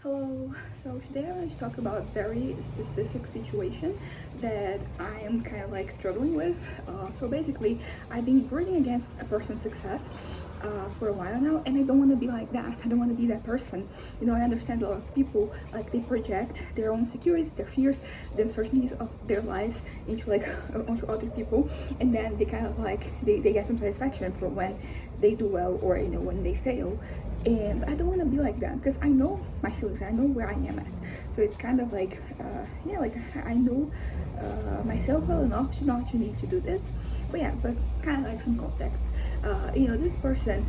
Hello, so today I want to talk about a very specific situation that I am kind of like struggling with. So basically, I've been rooting against a person's success for a while now, and I don't want to be like that. I don't want to be that person. I understand a lot of people like they project their own insecurities, their fears, the uncertainties of their lives into like onto other people, and then they kind of like they get some satisfaction for when they do well or when they fail. And I don't want to be like that because I know my feelings, I know where I am at. So it's kind of like yeah, like I know myself well enough to not to need to do this. But yeah, but kind of like some context. This person,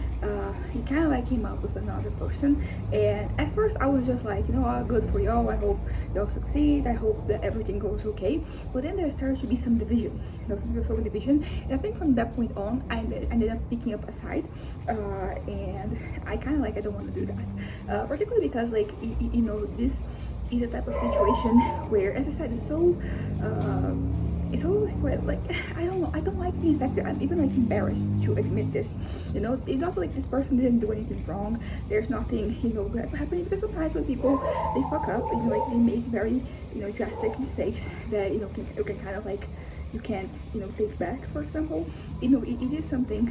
he kind of like came up with another person, and at first I was just like, good for y'all. I hope y'all succeed. I hope that everything goes okay. But then there started to be some division, some division, and I think from that point on, I ended up picking up a side, and I kind of like I don't want to do that, particularly because like this is a type of situation where, as I said, it's all like I don't know, I don't like being affected. I'm even like embarrassed to admit this. It's also like this person didn't do anything wrong. There's nothing happening, because sometimes when people they fuck up, like they make very drastic mistakes that you can kind of like you can't take back. For example, it is something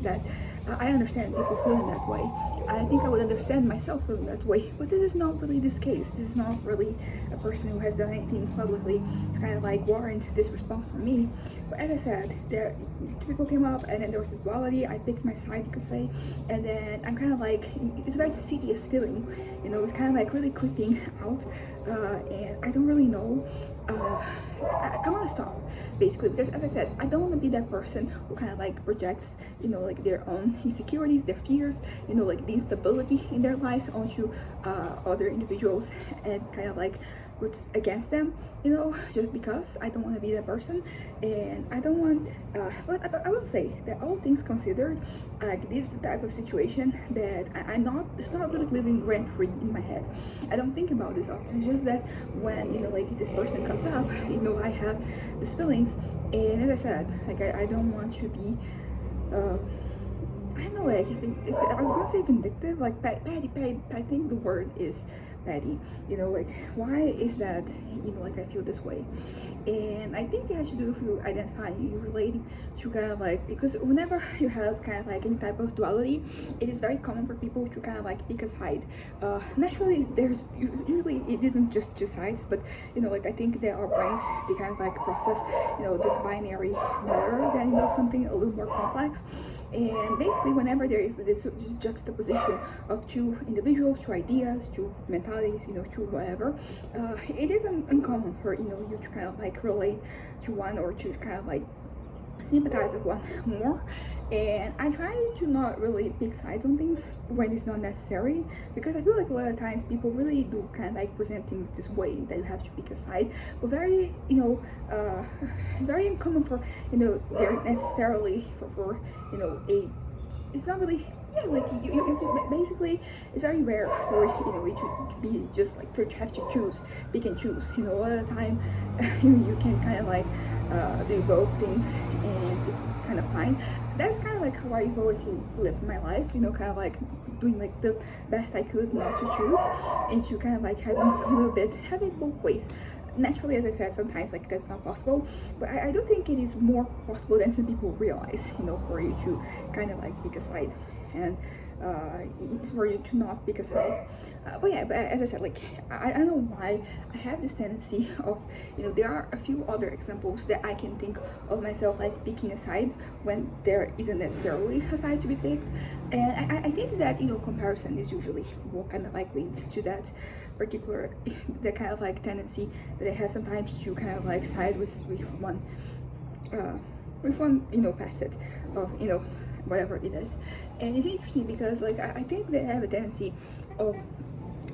that I understand people feeling that way. I think I would understand myself feeling that way, but this is not really this case. This is not really a person who has done anything publicly to kind of like warrant this response from me. But as I said, there two people came up, and then there was this duality. I picked my side, you could say, and then I'm kind of like, it's a very tedious feeling. It's kind of like really creeping out, and I don't really know. I want to stop, basically, because as I said, I don't want to be that person who kind of like projects like their own insecurities, their fears, like the instability in their lives onto other individuals, and kind of like roots against them, just because I don't want to be that person. And I don't want but I will say that all things considered, like this is the type of situation that I'm not, it's not really living rent free in my head. I don't think about this often. It's just that when like this person comes up, I have these feelings, and as I said, like I don't want to be I don't know, like if I was gonna say vindictive, like petty. I think the word is petty. Like why is that? Like I feel this way, and I think it has to do with you identifying, you relating to kind of like, because whenever you have kind of like any type of duality, it is very common for people to kind of like pick a side. Naturally, there's usually it isn't just two sides, but like I think there are brains they kind of like process this binary matter than something a little more complex. And basically, whenever there is this juxtaposition of two individuals, two ideas, two mentalities, two whatever, it is uncommon for you to kind of like relate to one, or to kind of like sympathize with one more. And I try to not really pick sides on things when it's not necessary, because I feel like a lot of times people really do kind of like present things this way, that you have to pick a side, but very it's very uncommon for they're necessarily for a, it's not really, yeah, like you can basically, it's very rare for it to be just like for to have to choose, pick and choose. A lot of the time you can kind of like do both things, and it's kind of fine. That's kind of like how I've always lived my life, kind of like doing like the best I could not to choose, and to kind of like having a little bit, having both ways. Naturally, as I said, sometimes like that's not possible, but I do think it is more possible than some people realize, for you to kind of like pick a side, and for you to not pick a side. But yeah, but as I said, like I don't know why I have this tendency of, there are a few other examples that I can think of myself like picking a side when there isn't necessarily a side to be picked. And I think that comparison is usually what kind of like leads to that particular that kind of like tendency that I have sometimes to kind of like side with one facet of whatever it is. And it's interesting because like I think they have a tendency of,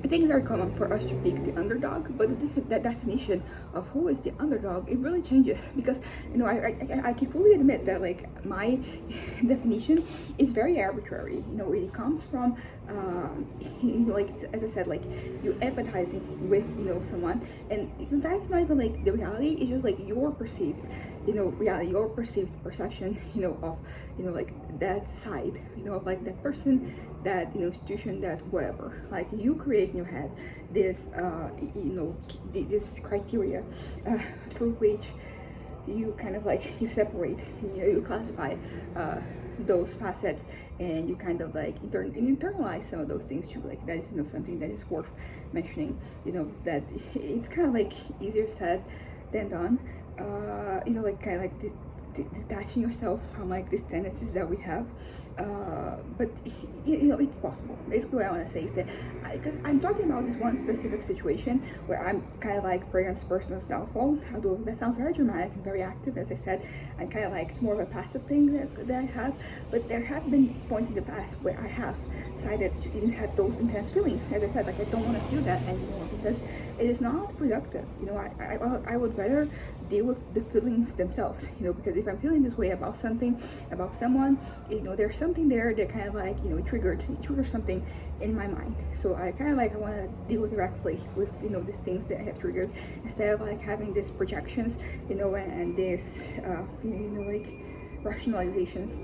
I think it's very common for us to pick the underdog, but that definition of who is the underdog, it really changes, because I can fully admit that like my definition is very arbitrary. It comes from like as I said, like you empathizing with someone, and that's not even like the reality. It's just like your perceived reality, your perceived perception of like that side of like that person that, institution, that whatever. Like you create in your head this, this criteria through which you kind of like you separate, you classify those facets, and you kind of like internalize some of those things too. Like that is something that is worth mentioning. Is that it's kind of like easier said than done. Like kind of like detaching yourself from like these tendencies that we have, but it's possible. Basically what I want to say is that because I'm talking about this one specific situation where I'm kind of like preying on this person's downfall, although that sounds very dramatic and very active. As I said, I'm kind of like, it's more of a passive thing that I have, but there have been points in the past where I have decided to even have those intense feelings. As I said, like I don't want to feel that anymore because it is not productive. I would rather deal with the feelings themselves, because if I'm feeling this way about something, about someone, there's something there that kind of like, it triggers something in my mind. So I kind of like, I want to deal directly with, these things that I have triggered, instead of like having these projections, and this, like rationalizations.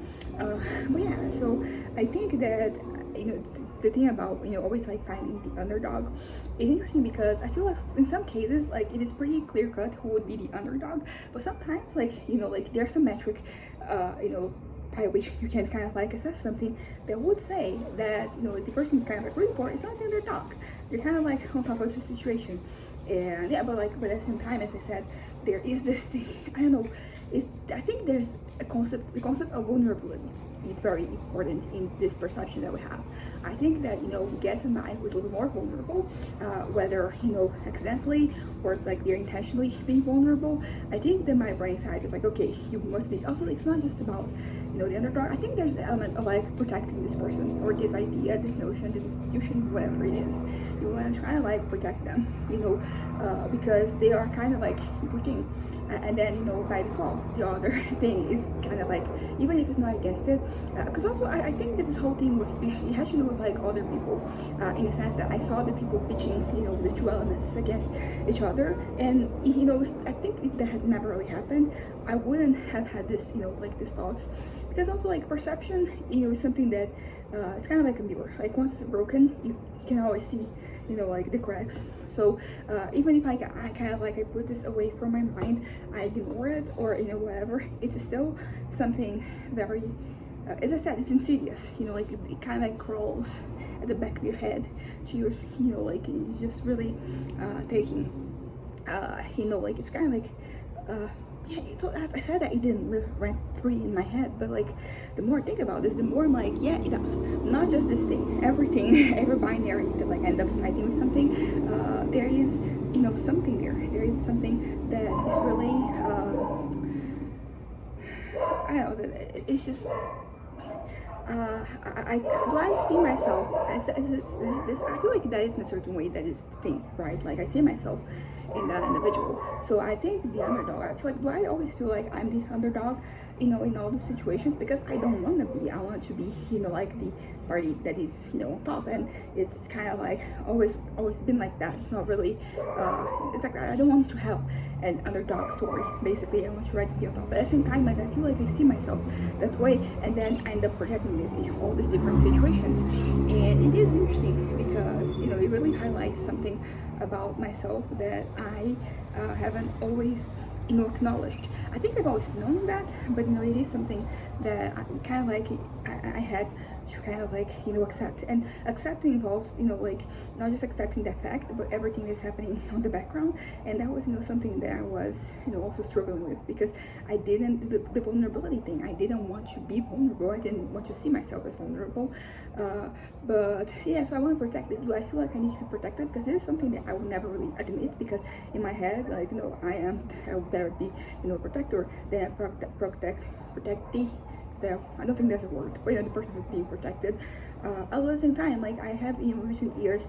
But yeah, so I think that, the thing about, always like finding the underdog is interesting, because I feel like in some cases, like it is pretty clear cut who would be the underdog, but sometimes like, like there's a metric, by which you can kind of like assess something that would say that, the person you kind of like rooting for is not the underdog. You're kind of like on top of the situation. And yeah, but at the same time, as I said, there is this thing, I don't know, I think there's the concept of vulnerability. It's very important in this perception that we have. I think that, get somebody who's a little more vulnerable, whether, accidentally or like they're intentionally being vulnerable. I think that my brain side is like, okay, you must be. Also, it's not just about, the underdog. I think there's an element of like protecting this person or this idea, this notion, this institution, whatever it is. You want to try to like protect them, because they are kind of like routine. And then, by default, the other thing is kind of like, even if it's not against it, because also I think that this whole thing was, it has to do with like other people, in the sense that I saw the people pitching, the two elements against each other, and I think if that had never really happened, I wouldn't have had this, like these thoughts, because also like perception, is something that it's kind of like a mirror. Like once it's broken, you can always see, like the cracks. So even if I kind of like I put this away from my mind, I ignore it, or whatever, it's still something very, as I said, it's insidious. Like it kind of like crawls at the back of your head. So you're, like it's just really taking, like it's kind of like. Yeah, so as I said that it didn't live rent free in my head, but like the more I think about this, the more I'm like, yeah, it does. Not just this thing, everything, every binary that like end up siding with something. There is, something there. There is something that is really, I don't know. It's just. Do I see myself as this? I feel like that is in a certain way that is the thing, right? Like I see myself in that individual. So I think the underdog. I feel like, do I always feel like I'm the underdog, in all the situations? Because I don't want to be. I want to be, like the party that is, on top, and it's kind of like always been like that. It's not really. It's like I don't want to have an underdog story. Basically, I want to try to be on top. But at the same time, like I feel like I see myself that way, and then I end up projecting this into all these different situations. And it is interesting because it really highlights something about myself that I haven't always acknowledged. I think I've always known that, but it is something that I kind of like I had to kind of like accept. And accepting involves like not just accepting the fact, but everything that's happening on the background. And that was something that I was also struggling with, because I didn't the vulnerability thing. I didn't want to be vulnerable. I didn't want to see myself as vulnerable. But yeah, so I want to protect this. Do I feel like I need to be protected? Because this is something that I would never really admit, because in my head, like I would better be protector than protectee. I don't think that's a word, but the person who's being protected. Although at the same time, like I have in recent years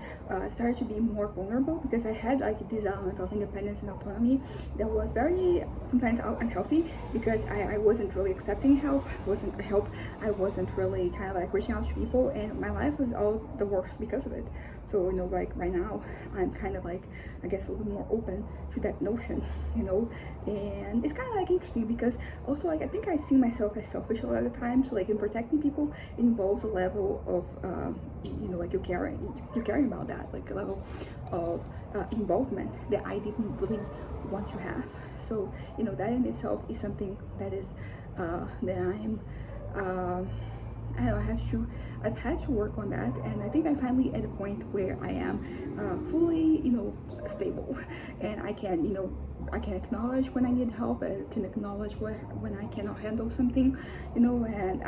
started to be more vulnerable, because I had like this element of independence and autonomy that was very sometimes unhealthy, because I wasn't really accepting help, I wasn't really kind of like reaching out to people, and my life was all the worse because of it. So like right now I'm kind of like, I guess, a little more open to that notion, and it's kind of like interesting, because also like I think I see myself as selfish a lot of the time. So like in protecting people, it involves a level of of you know, like you're caring about that, like a level of involvement that I didn't really want to have. So you know, that in itself is something that is that I'm I don't know, I've had to work on that, and I think I'm finally at a point where I am fully, you know, stable, and I can, you know, I can acknowledge when I need help. I can acknowledge when I cannot handle something, you know, and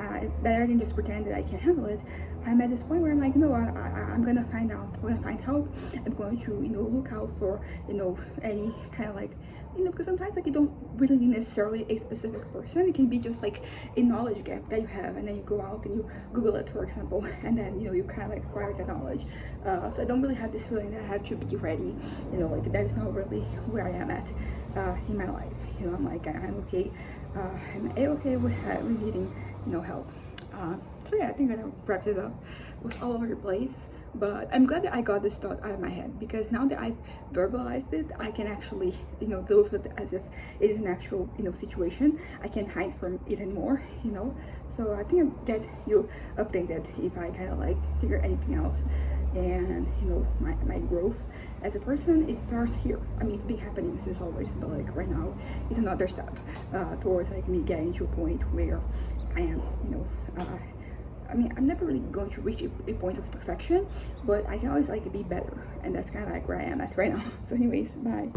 better than just pretend that I can handle it. I'm at this point where I'm like, no, I'm gonna find out, I'm gonna find help. I'm going to, you know, look out for, you know, any kind of like, you know, because sometimes like you don't really need necessarily a specific person. It can be just like a knowledge gap that you have, and then you go out and you Google it, for example, and then, you know, you kind of like acquire that knowledge. So I don't really have this feeling that I have to be ready, you know, like that is not really where I am at in my life. You know, I'm like, I'm okay. I'm okay with needing, you know, help. So yeah, I think I'm gonna wrap this up. It was all over the place, but I'm glad that I got this thought out of my head, because now that I've verbalized it, I can actually, you know, deal with it as if it is an actual, you know, situation. I can't hide from it anymore, you know. So I think I'll get you updated if I kind of like figure anything else. And you know, my growth as a person, it starts here. I mean, it's been happening since always, but like right now it's another step towards like me getting to a point where I am, you know, I mean, I'm never really going to reach a point of perfection, but I can always like be better, and that's kind of like where I am at right now. So anyways, bye.